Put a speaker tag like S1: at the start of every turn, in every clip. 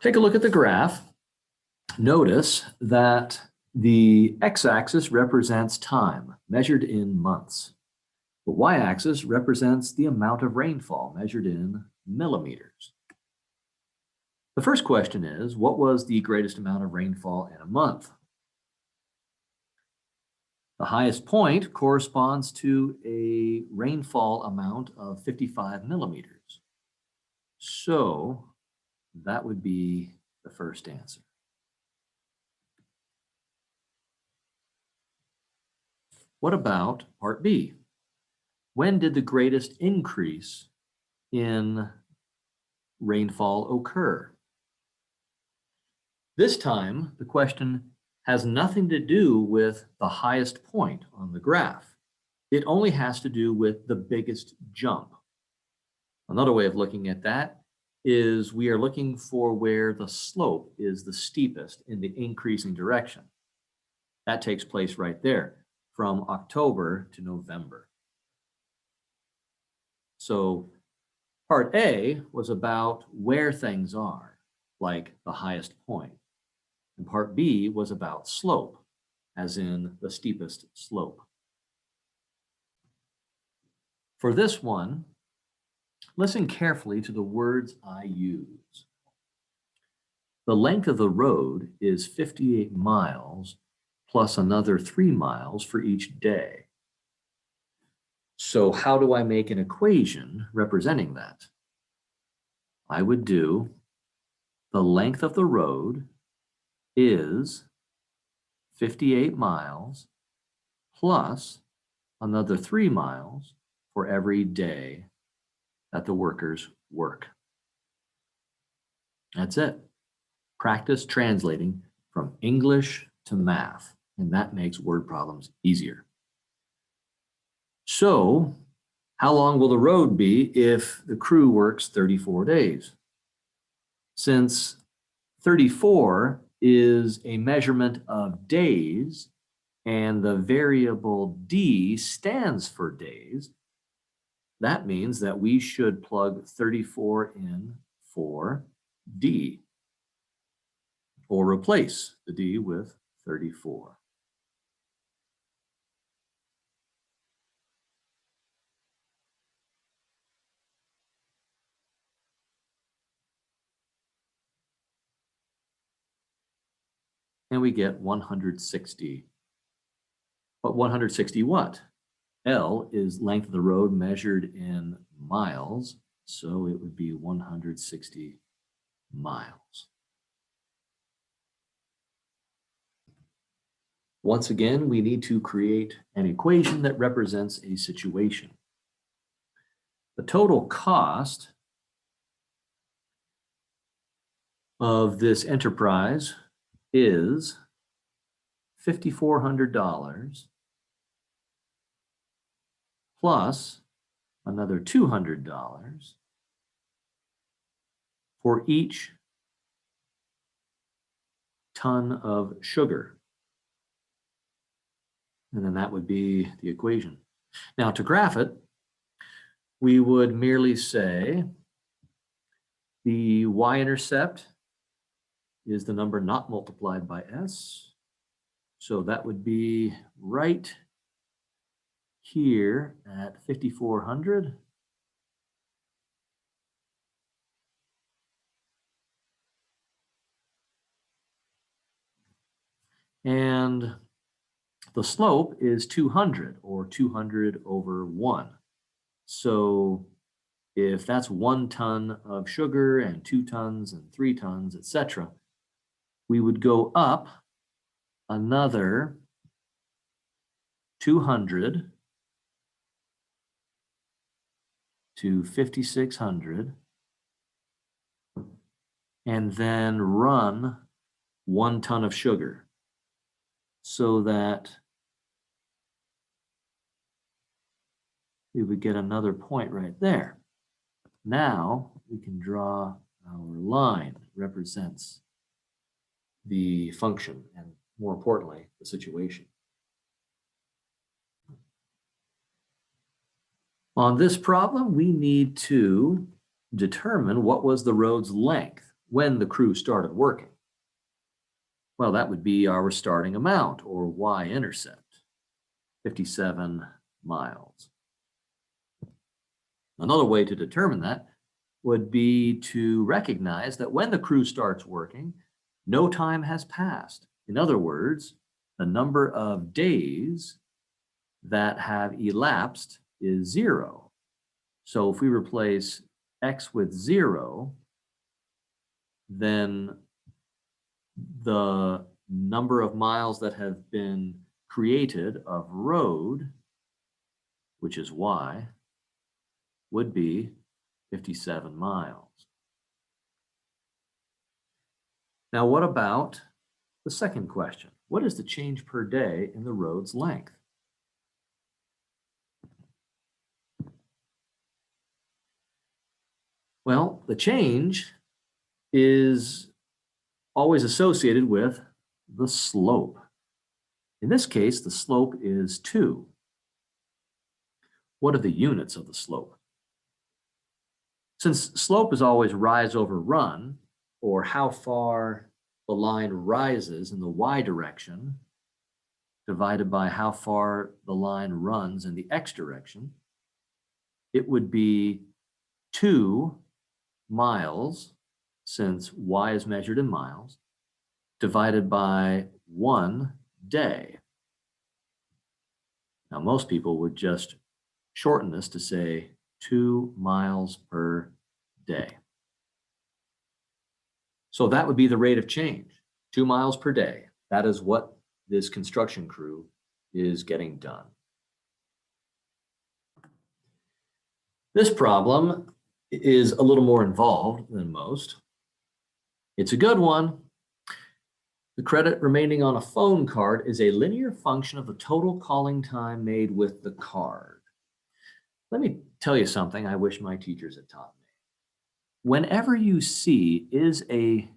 S1: Take a look at the graph. Notice that the x-axis represents time, measured in months. The y-axis represents the amount of rainfall, measured in millimeters. The first question is, what was the greatest amount of rainfall in a month? The highest point corresponds to a rainfall amount of 55 millimeters. So that would be the first answer. What about part B? When did the greatest increase in rainfall occur? This time, the question has nothing to do with the highest point on the graph. It only has to do with the biggest jump. Another way of looking at that is we are looking for where the slope is the steepest in the increasing direction. That takes place right there, from October to November. So part A was about where things are, like the highest point. And part B was about slope, as in the steepest slope. For this one, listen carefully to the words I use. The length of the road is 58 miles plus another 3 miles for each day. So how do I make an equation representing that? I would do the length of the road is 58 miles plus another 3 miles for every day that the workers work. That's it. Practice translating from English to math, and that makes word problems easier. So, how long will the road be if the crew works 34 days? Since 34 is a measurement of days, and the variable d stands for days, that means that we should plug 34 in for d, or replace the d with 34. And we get 160. But 160 what? L is length of the road measured in miles, so it would be 160 miles. Once again, we need to create an equation that represents a situation. The total cost of this enterprise is $5,400 plus another $200 for each ton of sugar. And then that would be the equation. Now to graph it, we would merely say the y-intercept is the number not multiplied by s. So that would be right here at 5,400. And the slope is 200, or 200 over 1. So if that's 1 ton of sugar and 2 tons and 3 tons, etc., we would go up another 200 to 5,600, and then run 1 ton of sugar, so that we would get another point right there. Now we can draw our line that represents the function and, more importantly, the situation. On this problem, we need to determine what was the road's length. when the crew started working? Well, that would be our starting amount, or y-intercept, 57 miles. Another way to determine that would be to recognize that when the crew starts working, no time has passed. In other words, the number of days that have elapsed is 0. So if we replace x with 0, then the number of miles that have been created of road, which is y, would be 57 miles. Now, what about the second question? What is the change per day in the road's length? Well, the change is always associated with the slope. In this case, the slope is 2. What are the units of the slope? Since slope is always rise over run, or how far the line rises in the y direction, divided by how far the line runs in the x direction, it would be 2 miles, since y is measured in miles, divided by 1 day. Now, most people would just shorten this to say 2 miles per day. So that would be the rate of change, 2 miles per day. That is what this construction crew is getting done. This problem is a little more involved than most. It's a good one. The credit remaining on a phone card is a linear function of the total calling time made with the card. Let me tell you something I wish my teachers had taught me. Whenever you see is a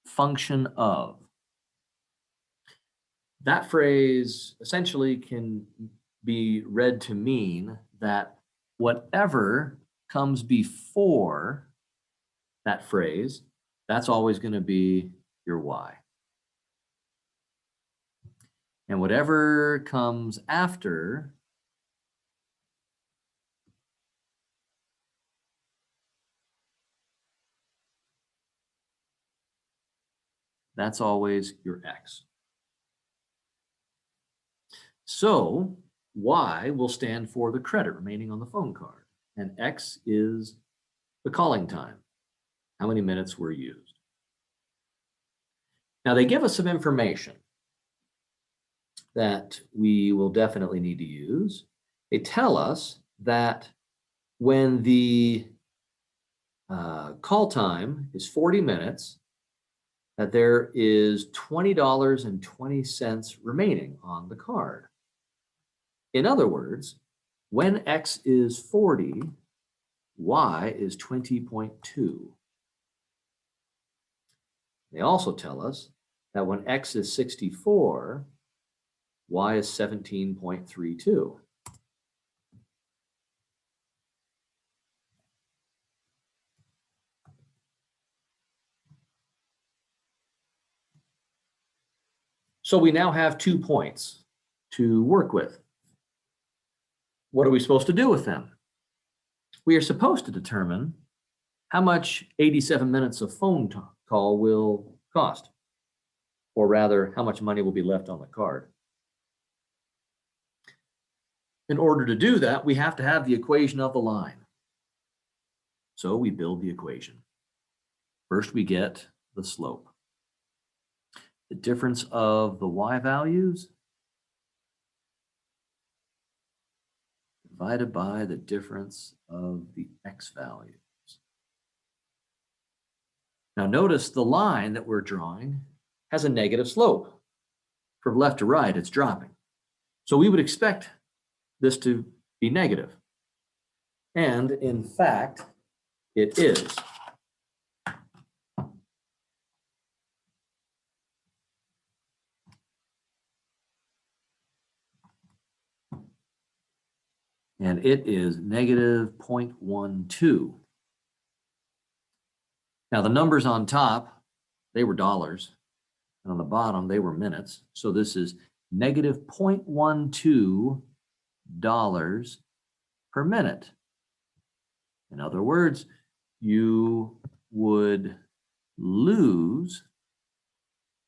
S1: function of, that phrase essentially can be read to mean that whatever comes before that phrase, that's always going to be your y. And whatever comes after, that's always your x. So y will stand for the credit remaining on the phone card, and x is the calling time, how many minutes were used. Now, they give us some information that we will definitely need to use. They tell us that when the call time is 40 minutes, that there is $20.20 remaining on the card. In other words, when x is 40, y is 20.2. They also tell us that when x is 64, y is 17.32. So we now have 2 points to work with. What are we supposed to do with them? We are supposed to determine how much 87 minutes of phone call will cost, or rather, how much money will be left on the card. In order to do that, we have to have the equation of the line. So we build the equation. First, we get the slope. The difference of the y values divided by the difference of the x values. Now notice the line that we're drawing has a negative slope. From left to right, it's dropping. So we would expect this to be negative. And in fact, it is. And it is negative 0.12. Now the numbers on top, they were dollars, and on the bottom, they were minutes. So this is negative 0.12 dollars per minute. In other words, you would lose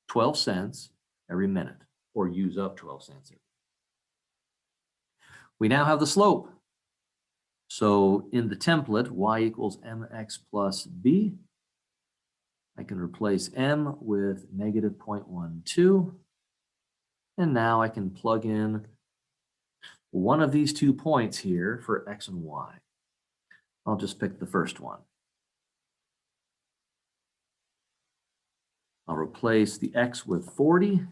S1: 12 cents every minute, or use up 12 cents. We now have the slope. So in the template, y equals mx plus b, I can replace m with negative 0.12. And now I can plug in one of these 2 points here for x and y. I'll just pick the first one. I'll replace the x with 40.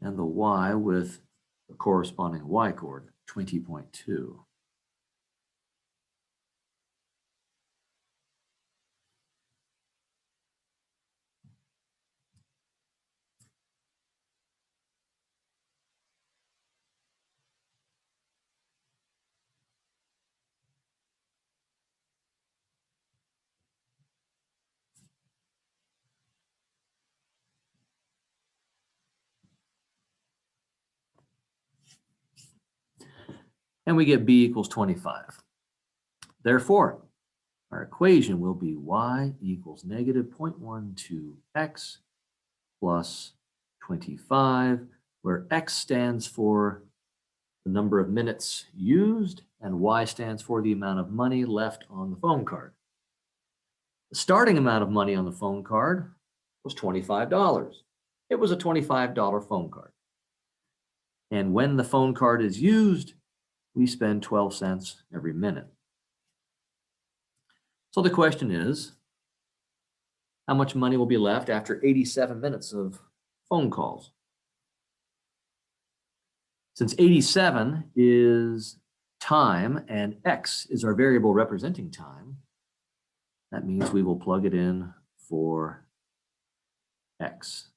S1: And the y with the corresponding y coordinate, 20.2. And we get b equals 25. Therefore, our equation will be y equals negative 0.12x plus 25, where x stands for the number of minutes used and y stands for the amount of money left on the phone card. The starting amount of money on the phone card was $25. It was a $25 phone card. And when the phone card is used, we spend 12 cents every minute. So the question is, how much money will be left after 87 minutes of phone calls? Since 87 is time and x is our variable representing time, that means we will plug it in for x.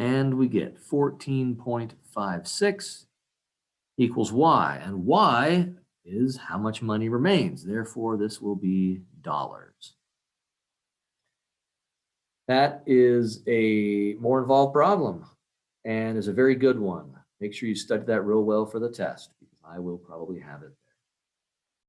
S1: And we get 14.56 equals y. And y is how much money remains. Therefore, this will be dollars. That is a more involved problem and is a very good one. Make sure you study that real well for the test, because I will probably have it there.